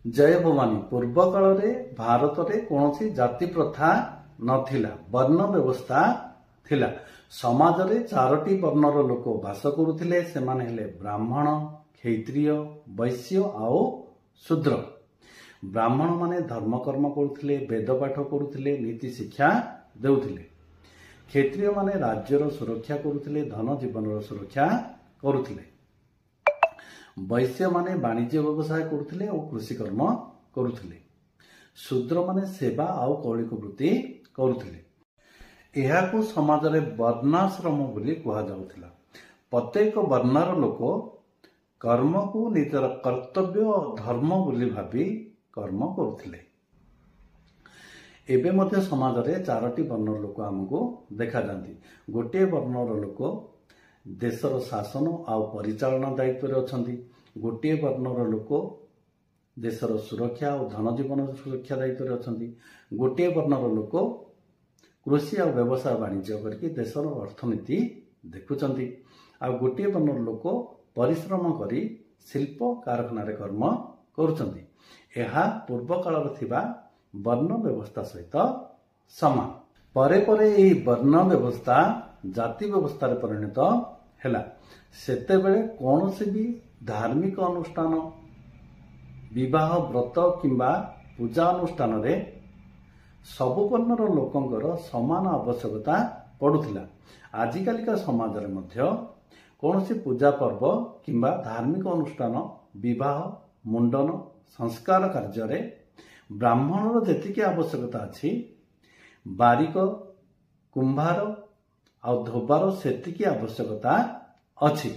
जय भवानी पूर्व काल भारत में कौन जाति प्रथा नथिला, वर्ण व्यवस्था थिला। समाज रे चारोटी वर्णर लोक बास करुथिले। सेमाने हेले ब्राह्मण, क्षत्रिय, वैश्य आउ शूद्र। ब्राह्मण माने धर्मकर्म करुथिले, वेद पाठ करुथिले, नीति शिक्षा देउथिले। क्षत्रिय माने राज्यर सुरक्षा करुथिले, धन जीवन सुरक्षा करुथिले। वैश्य माने वाणिज्य व्यवसाय करुथिले और कृषि कर्म करुथिले। शूद्र माने सेवा आउ कौलिक वृत्ति करुथिले। एहाकु समाज रे वर्णाश्रम बोली कहा जाउथिला। प्रत्येक वर्णर लोक कर्म को निजर कर्तव्य और धर्म बोली भाबी कर्म करुथिले। एबे मध्य समाज रे चारोटी वर्णर लोक हमको देखा जांती। गोटे वर्णर लोक देशर शासन आउ परिचालना दायित्व रे अछंती। गोटे वर्णर लोक देशर सुरक्षा और धन जीवन सुरक्षा दायित्व रे अछंती। गोटे वर्णर लोक कृषि और व्यवसाय वाणिज्य करके देशर अर्थनीति देखुचंती। आ गोटे वर्णर लोक परिश्रम करी शिल्प कारखाना रे कर्म करुचंती। एहा पूर्व काल रे थिबा वर्ण व्यवस्था सहित समान। परे परे एही वर्ण व्यवस्था जाति व्यवस्था रे परिणत हैला। सेतेबेले कौनसी भी धार्मिक अनुष्ठान, विवाह, व्रत किंबा पूजा अनुष्ठान रे सबु वर्णर लोकंकर समान आवश्यकता पड़ुथिला। आजिकालिका समाज रे मध्य कौनसी पूजा पर्व किंबा धार्मिक अनुष्ठान, विवाह, मुंडन, संस्कार कार्य रे ब्राह्मणर जेतिकी आवश्यकता अछि, बारिक, कुंभार आउ धोबार सेतिकी आवश्यकता अछि।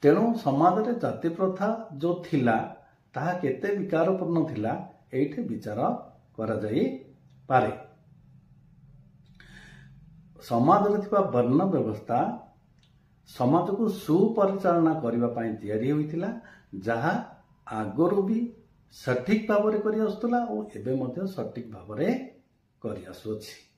तेणु समाज रे जाति प्रथा जो थिला ताहा केते विकारपूर्ण थिला एइठे विचार करा जाई पारे। समाज रे थिबा वर्ण व्यवस्था समाज को सुपरिचालना करिबा पई तयारी होइतिला, जहा आगरु भी सठिक भाव रे करि आस्तुला और एबे मध्य सठिक भाव रे करि आसुछि।